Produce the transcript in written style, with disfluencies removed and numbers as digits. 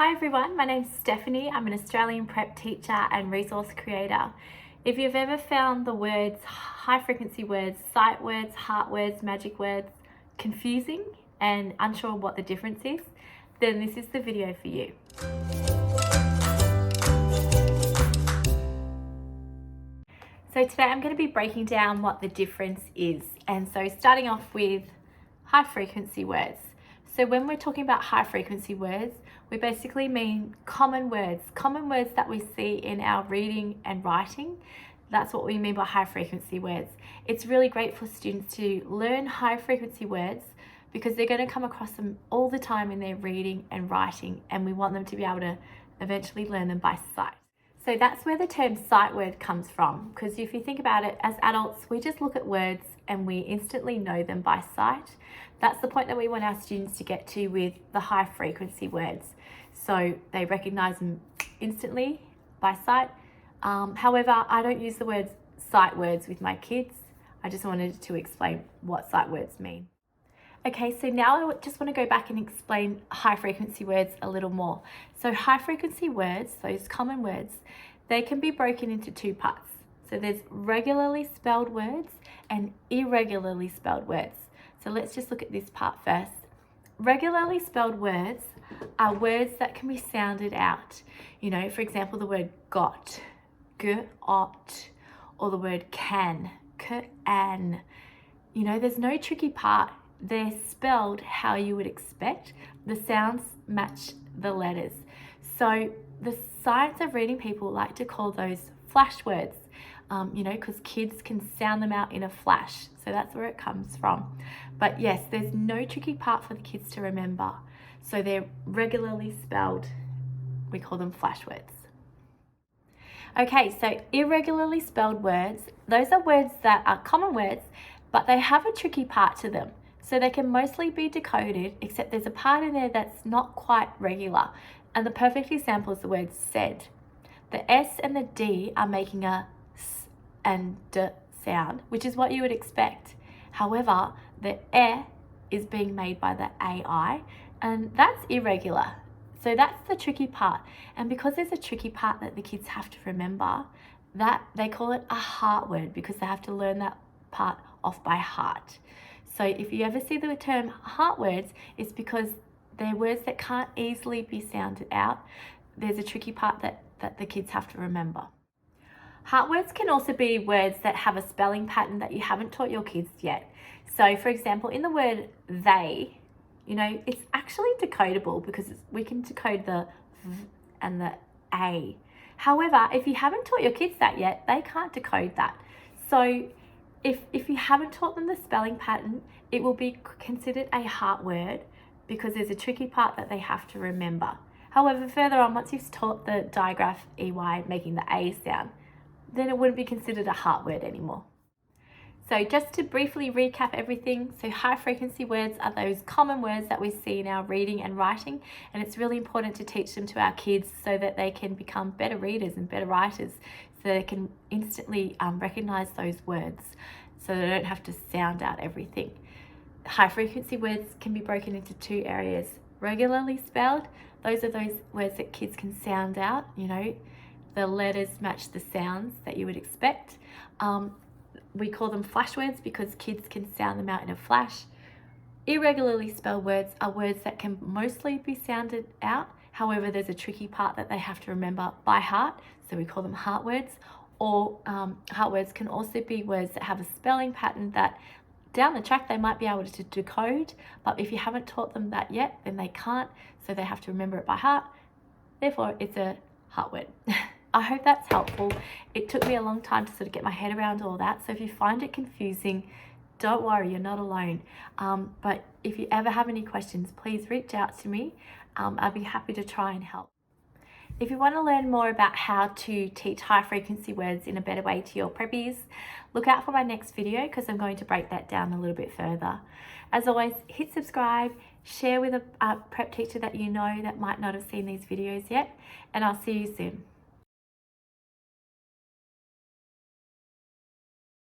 Hi everyone, my name's Stephanie. I'm an Australian prep teacher and resource creator. If you've ever found the words, high frequency words, sight words, heart words, magic words confusing and unsure what the difference is, then this is the video for you. So today I'm going to be breaking down what the difference is. And so starting off with high frequency words. So when we're talking about high frequency words, we basically mean common words that we see in our reading and writing. That's what we mean by high frequency words. It's really great for students to learn high frequency words because they're going to come across them all the time in their reading and writing, and we want them to be able to eventually learn them by sight. So that's where the term sight word comes from, because if you think about it, as adults, we just look at words and we instantly know them by sight. That's the point that we want our students to get to with the high frequency words. So they recognize them instantly by sight. However, I don't use the words sight words with my kids. I just wanted to explain what sight words mean. Okay, so now I just want to go back and explain high frequency words a little more. So high frequency words, those common words, they can be broken into two parts. So there's regularly spelled words and irregularly spelled words. So let's just look at this part first. Regularly spelled words are words that can be sounded out. You know, for example, the word got, got, or the word can, can. You know, there's no tricky part. They're spelled how you would expect. The sounds match the letters. So the science of reading people like to call those flash words, you know, because kids can sound them out in a flash. So that's where it comes from. But yes, there's no tricky part for the kids to remember. So they're regularly spelled. We call them flash words. Okay, so irregularly spelled words, those are words that are common words, but they have a tricky part to them. So they can mostly be decoded, except there's a part in there that's not quite regular. And the perfect example is the word said. The S and the D are making a S and D sound, which is what you would expect. However, the E is being made by the AI, and that's irregular. So that's the tricky part. And because there's a tricky part that the kids have to remember, that they call it a heart word because they have to learn that part off by heart. So if you ever see the term heart words, it's because they're words that can't easily be sounded out. There's a tricky part that the kids have to remember. Heart words can also be words that have a spelling pattern that you haven't taught your kids yet. So for example, in the word they, you know, it's actually decodable because we can decode the V and the A. However, if you haven't taught your kids that yet, they can't decode that. So if you haven't taught them the spelling pattern, it will be considered a heart word because there's a tricky part that they have to remember. However, further on, once you've taught the digraph EY making the A sound, then it wouldn't be considered a heart word anymore. So just to briefly recap everything, so high frequency words are those common words that we see in our reading and writing, and it's really important to teach them to our kids so that they can become better readers and better writers, so they can instantly recognize those words so they don't have to sound out everything. High frequency words can be broken into two areas. Regularly spelled, those are those words that kids can sound out, you know, the letters match the sounds that you would expect. We call them flash words because kids can sound them out in a flash. Irregularly spelled words are words that can mostly be sounded out. However, there's a tricky part that they have to remember by heart. So we call them heart words. Or heart words can also be words that have a spelling pattern that down the track they might be able to decode. But if you haven't taught them that yet, then they can't. So they have to remember it by heart. Therefore, it's a heart word. I hope that's helpful. It took me a long time to sort of get my head around all that. So if you find it confusing, don't worry, you're not alone. But if you ever have any questions, please reach out to me. I'll be happy to try and help. If you want to learn more about how to teach high frequency words in a better way to your preppies, look out for my next video because I'm going to break that down a little bit further. As always, hit subscribe, share with a prep teacher that you know that might not have seen these videos yet, and I'll see you soon.